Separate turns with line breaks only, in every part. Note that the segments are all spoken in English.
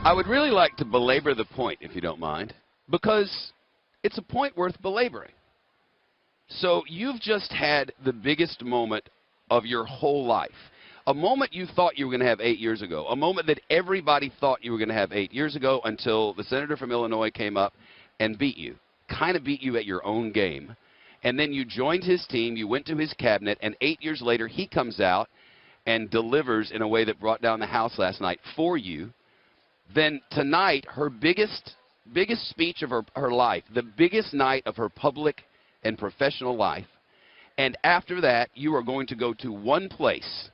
I would really like to belabor the point, if you don't mind, because it's a point worth belaboring. So you've just had the biggest moment of your whole life. A moment you thought you were going to have 8 years ago. A moment that everybody thought you were going to have 8 years ago until the senator from Illinois came up and beat you. Kind of beat you at your own game. And then you joined his team, you went to his cabinet, and 8 years later he comes out and delivers in a way that brought down the House last night for you. Then tonight, her biggest speech of her life, the biggest night of her public and professional life. And after that, you are going to go to one place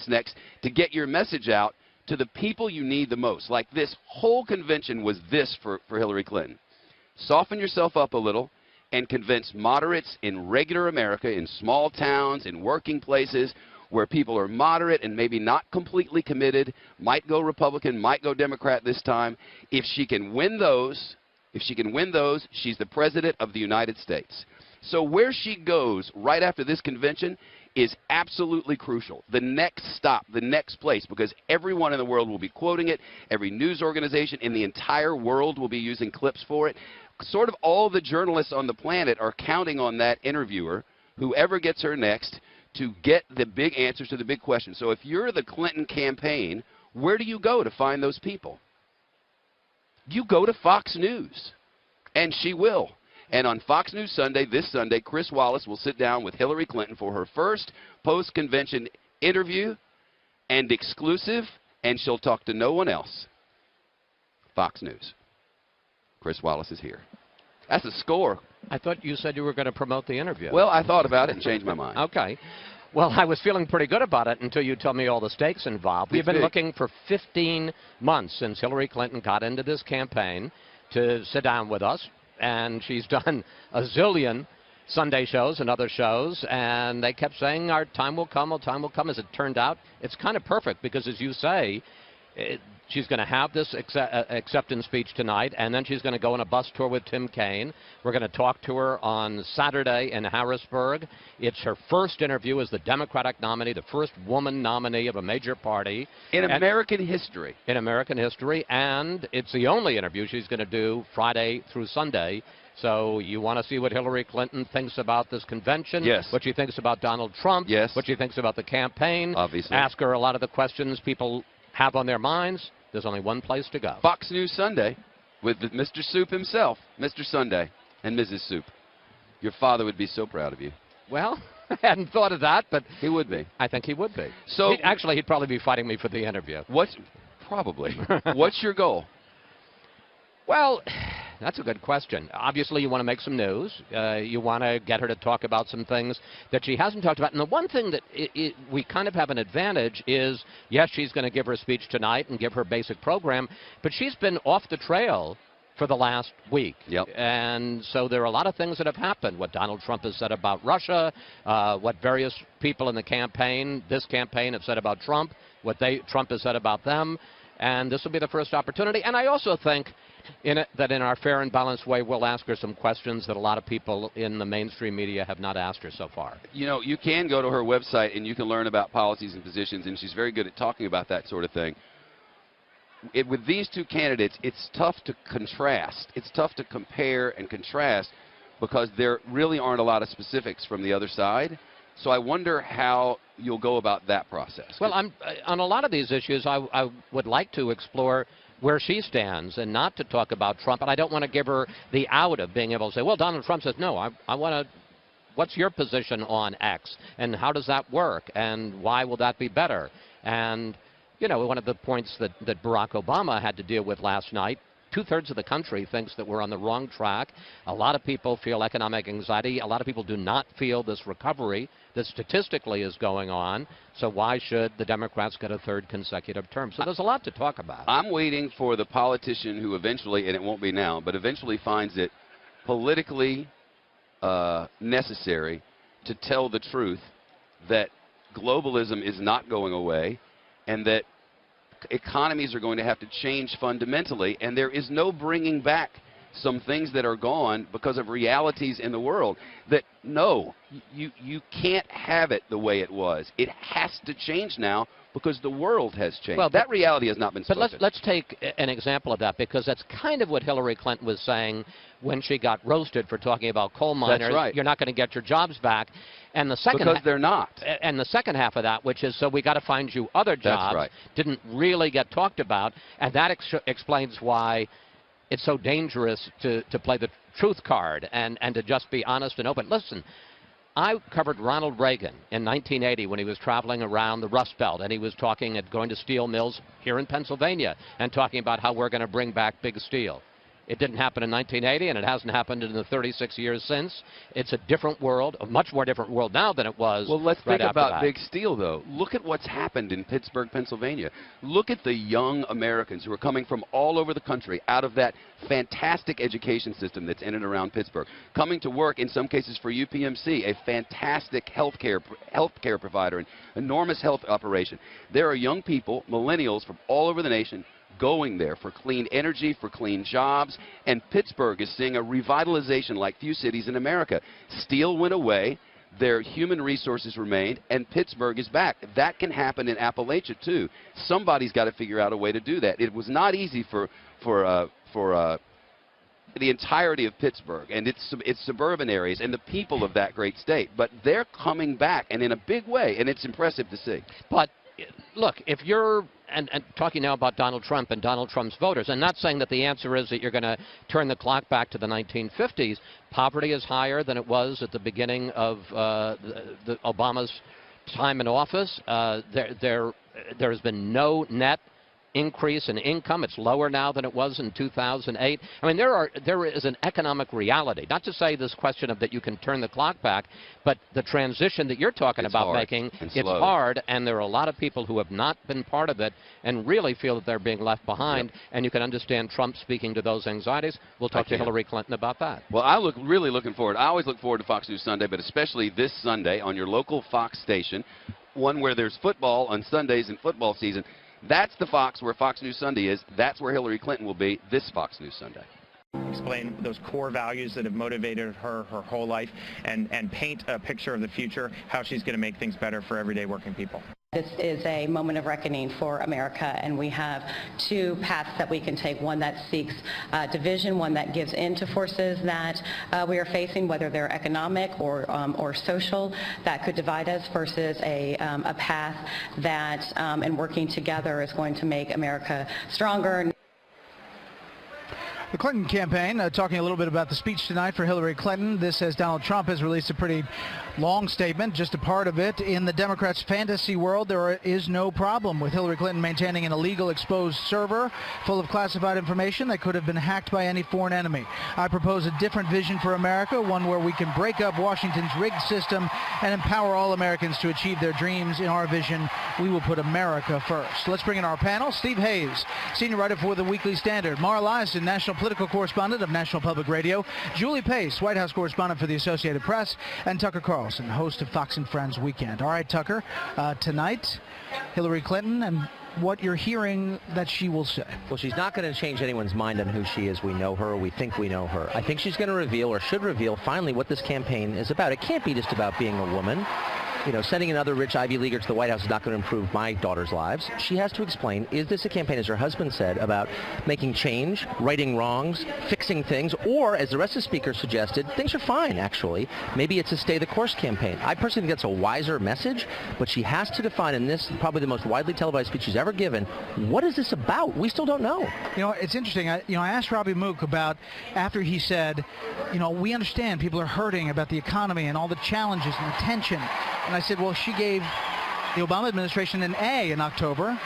next to get your message out to the people you need the most. Like this whole convention was this for Hillary Clinton. Soften yourself up a little and convince moderates in regular America, in small towns, in working places, where people are moderate and maybe not completely committed, might go Republican, might go Democrat this time. If she can win those, she's the president of the United States. So where she goes right after this convention is absolutely crucial. The next stop, the next place, because everyone in the world will be quoting it. Every news organization in the entire world will be using clips for it. Sort of all the journalists on the planet are counting on that interviewer, whoever gets her next, to get the big answers to the big questions. So if you're the Clinton campaign, where do you go to find those people? You go to Fox News, and she will. And on Fox News Sunday, this Sunday, Chris Wallace will sit down with Hillary Clinton for her first post-convention interview and exclusive, and she'll talk to no one else. Fox News. Chris Wallace is here. That's a score.
I thought you said you were going to promote the interview.
Well, I thought about it and changed my mind.
Okay. Well, I was feeling pretty good about it until you told me all the stakes involved. We've been looking for 15 months since Hillary Clinton got into this campaign to sit down with us, and she's done a zillion Sunday shows and other shows, and they kept saying our time will come, our time will come. As it turned out, it's kind of perfect because, as you say, she's going to have this acceptance speech tonight, and then she's going to go on a bus tour with Tim Kaine. We're going to talk to her on Saturday in Harrisburg. It's her first interview as the Democratic nominee, the first woman nominee of a major party.
In American history.
In American history, and it's the only interview she's going to do Friday through Sunday. So you want to see what Hillary Clinton thinks about this convention,
yes,
what she thinks about Donald Trump,
yes,
what she thinks about the campaign.
Obviously.
Ask her a lot of the questions people have on their minds. There's only one place to go.
Fox News Sunday with Mr. Soup himself, Mr. Sunday and Mrs. Soup. Your father would be so proud of you.
Well, I hadn't thought of that, but
he would be.
I think he would be.
So
actually, he'd probably be fighting me for the interview.
Probably. What's your goal?
Well, that's a good question. Obviously, you want to make some news. You want to get her to talk about some things that she hasn't talked about. And the one thing that we kind of have an advantage is, yes, she's going to give her speech tonight and give her basic program, but she's been off the trail for the last week.
Yep.
And so there are a lot of things that have happened. What Donald Trump has said about Russia, what various people in the campaign, this campaign, have said about Trump, what Trump has said about them. And this will be the first opportunity. And I also think that in our fair and balanced way, we'll ask her some questions that a lot of people in the mainstream media have not asked her so far.
You know, you can go to her website and you can learn about policies and positions, and she's very good at talking about that sort of thing. With these two candidates, it's tough to contrast. It's tough to compare and contrast because there really aren't a lot of specifics from the other side. So I wonder how you'll go about that process.
Well, on a lot of these issues, I would like to explore where she stands and not to talk about Trump. And I don't want to give her the out of being able to say, well, Donald Trump says, no, I want to, what's your position on X? And how does that work? And why will that be better? And, you know, one of the points that Barack Obama had to deal with last night, 2/3 of the country thinks that we're on the wrong track. A lot of people feel economic anxiety. A lot of people do not feel this recovery that statistically is going on. So why should the Democrats get a third consecutive term? So there's a lot to talk about.
I'm waiting for the politician who eventually, and it won't be now, but eventually finds it politically necessary to tell the truth that globalism is not going away and that economies are going to have to change fundamentally, and there is no bringing back some things that are gone because of realities in the world. That no, you can't have it the way it was. It has to change now because the world has changed.
Well,
that reality has not been spoken.
But let's take an example of that, because that's kind of what Hillary Clinton was saying when she got roasted for talking about coal miners.
That's right.
You're not going to get your jobs back. And the second
because they're not.
And the second half of that, which is, so we got to find you other jobs,
That's right.
didn't really get talked about, and that explains why it's so dangerous to play the truth card and to just be honest and open. Listen, I covered Ronald Reagan in 1980 when he was traveling around the Rust Belt, and he was talking at going to steel mills here in Pennsylvania and talking about how we're going to bring back big steel. It didn't happen in 1980, and it hasn't happened in the 36 years since. It's a different world, a much more different world now than it was.
Well, let's
right
think about
that.
big steel, though. Look at what's happened in Pittsburgh, Pennsylvania. Look at the young Americans who are coming from all over the country out of that fantastic education system that's in and around Pittsburgh, coming to work in some cases for UPMC, a fantastic healthcare provider, an enormous health operation. There are young people, millennials from all over the nation, going there for clean energy, for clean jobs, and Pittsburgh is seeing a revitalization like few cities in America. Steel went away, their human resources remained, and Pittsburgh is back. That can happen in Appalachia too. Somebody's got to figure out a way to do that. It was not easy for the entirety of Pittsburgh and its suburban areas and the people of that great state, but they're coming back, and in a big way, and it's impressive to see.
But look, if you're and talking now about Donald Trump and Donald Trump's voters, and not saying that the answer is that you're going to turn the clock back to the 1950s. Poverty is higher than it was at the beginning of the Obama's time in office. There has been no net increase in income. It's lower now than it was in 2008. I mean, there is an economic reality. Not to say this question of that you can turn the clock back, but the transition that you're talking about making, it's hard, and there are a lot of people who have not been part of it and really feel that they're being left behind, and you can understand Trump speaking to those anxieties. We'll talk to Hillary Clinton about that.
Well, really looking forward. I always look forward to Fox News Sunday, but especially this Sunday on your local Fox station, one where there's football on Sundays in football season. That's the Fox where Fox News Sunday is. That's where Hillary Clinton will be this Fox News Sunday.
Explain those core values that have motivated her whole life and paint a picture of the future, how she's going to make things better for everyday working people.
This is a moment of reckoning for America, and we have two paths that we can take, one that seeks division, one that gives in to forces that we are facing, whether they're economic or social, that could divide us, versus a path that, in working together, is going to make America stronger.
The Clinton campaign talking a little bit about the speech tonight for Hillary Clinton. This as Donald Trump has released a pretty long statement, just a part of it. In the Democrats' fantasy world, there is no problem with Hillary Clinton maintaining an illegal exposed server full of classified information that could have been hacked by any foreign enemy. I propose a different vision for America, one where we can break up Washington's rigged system and empower all Americans to achieve their dreams. In our vision, we will put America first. Let's bring in our panel. Steve Hayes, senior writer for the Weekly Standard. Mara Liasson, national political correspondent of National Public Radio. Julie Pace, White House correspondent for the Associated Press. And Tucker Carlson, host of Fox and Friends Weekend. All right, Tucker, tonight, Hillary Clinton and what you're hearing that she will say.
Well, she's not going to change anyone's mind on who she is. We know her, or we think we know her. I think she's going to reveal, or should reveal, finally what this campaign is about. It can't be just about being a woman. You know, sending another rich Ivy Leaguer to the White House is not going to improve my daughter's lives. She has to explain, is this a campaign, as her husband said, about making change, righting wrongs, fixing things, or, as the rest of the speakers suggested, things are fine, actually. Maybe it's a stay the course campaign. I personally think that's a wiser message, but she has to define, in this, probably the most widely televised speech she's ever given, what is this about? We still don't know.
You know, it's interesting. I asked Robbie Mook about, after he said, you know, we understand people are hurting about the economy and all the challenges and the tension. And I said, well, she gave the Obama administration an A in October,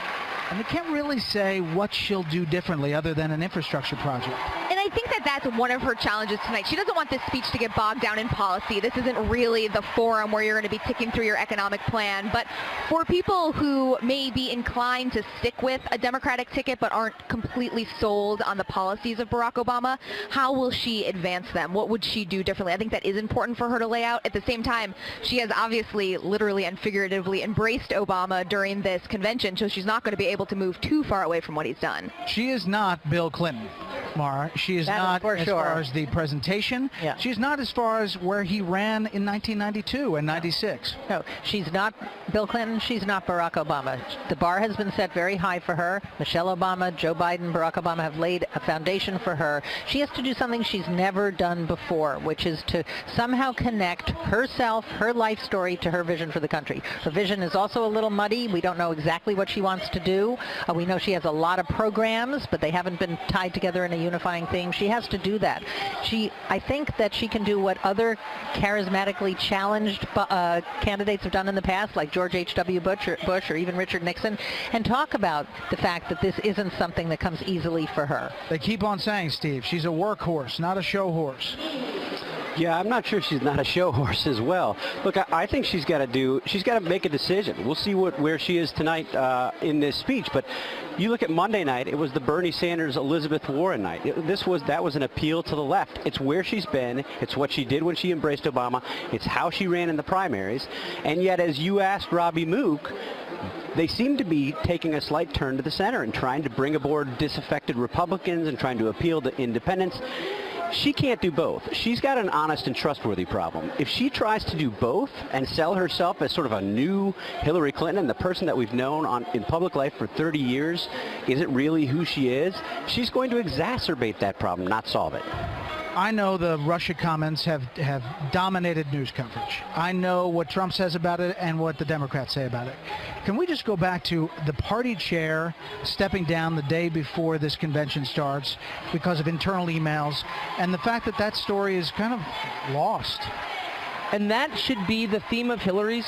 and they can't really say what she'll do differently other than an infrastructure project.
And I think that that's one of her challenges tonight. She doesn't want this speech to get bogged down in policy. This isn't really the forum where you're going to be ticking through your economic plan. But for people who may be inclined to stick with a Democratic ticket but aren't completely sold on the policies of Barack Obama, how will she advance them? What would she do differently? I think that is important for her to lay out. At the same time, she has obviously literally and figuratively embraced Obama during this convention, so she's not going to be able to move too far away from what he's done.
She is not Bill Clinton. Mara. She is
That is
not
for
as
sure.
far as the presentation.
Yeah.
She's not as far as where he ran in 1992 and 96.
No, she's not Bill Clinton. She's not Barack Obama. The bar has been set very high for her. Michelle Obama, Joe Biden, Barack Obama have laid a foundation for her. She has to do something she's never done before, which is to somehow connect herself, her life story, to her vision for the country. Her vision is also a little muddy. We don't know exactly what she wants to do. We know she has a lot of programs, but they haven't been tied together in a unifying theme. She has to do that. I think that she can do what other charismatically challenged candidates have done in the past, like George H.W. Bush or even Richard Nixon, and talk about the fact that this isn't something that comes easily for her.
They keep on saying, Steve, she's a workhorse, not a show horse.
Yeah, I'm not sure she's not a show horse as well. Look, I think she's got to make a decision. We'll see where she is tonight in this speech. But you look at Monday night, it was the Bernie Sanders, Elizabeth Warren night. That was an appeal to the left. It's where she's been. It's what she did when she embraced Obama. It's how she ran in the primaries. And yet, as you asked Robbie Mook, they seem to be taking a slight turn to the center and trying to bring aboard disaffected Republicans and trying to appeal to independents. She can't do both. She's got an honest and trustworthy problem. If she tries to do both and sell herself as sort of a new Hillary Clinton, the person that we've known in public life for 30 years, is it really who she is? She's going to exacerbate that problem, not solve it.
I know the Russia comments have dominated news coverage. I know what Trump says about it and what the Democrats say about it. Can we just go back to the party chair stepping down the day before this convention starts because of internal emails, and the fact that that story is kind of lost?
And that should be the theme of Hillary's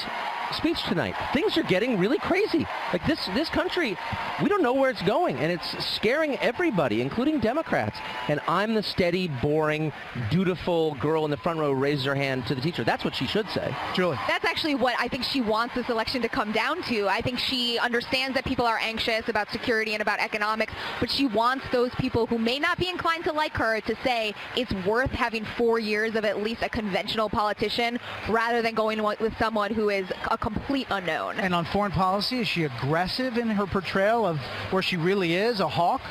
speech tonight. Things are getting really crazy. Like this country, we don't know where it's going, and it's scaring everybody, including Democrats. And I'm the steady, boring, dutiful girl in the front row who raises her hand to the teacher. That's what she should say.
Julie.
That's actually what I think she wants this election to come down to. I think she understands that people are anxious about security and about economics, but she wants those people who may not be inclined to like her to say it's worth having 4 years of at least a conventional politician rather than going with someone who is a complete unknown.
And on foreign policy, is she aggressive in her portrayal of where she really is, a hawk?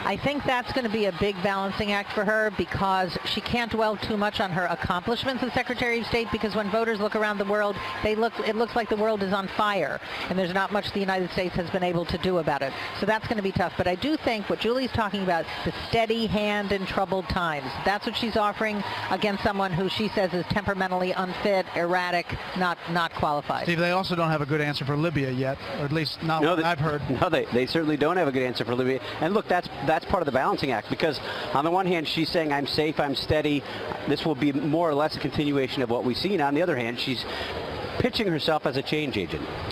I think that's going to be a big balancing act for her, because she can't dwell too much on her accomplishments as Secretary of State, because when voters look around the world, it looks like the world is on fire, and there's not much the United States has been able to do about it. So that's going to be tough. But I do think what Julie's talking about, the steady hand in troubled times, that's what she's offering against someone who she says is temperamentally unfit, erratic, not qualified.
Steve, they also don't have a good answer for Libya yet, or at least not what I've heard.
No, they certainly don't have a good answer for Libya. And look, that's part of the balancing act, because on the one hand, she's saying, I'm safe, I'm steady. This will be more or less a continuation of what we've seen. On the other hand, she's pitching herself as a change agent.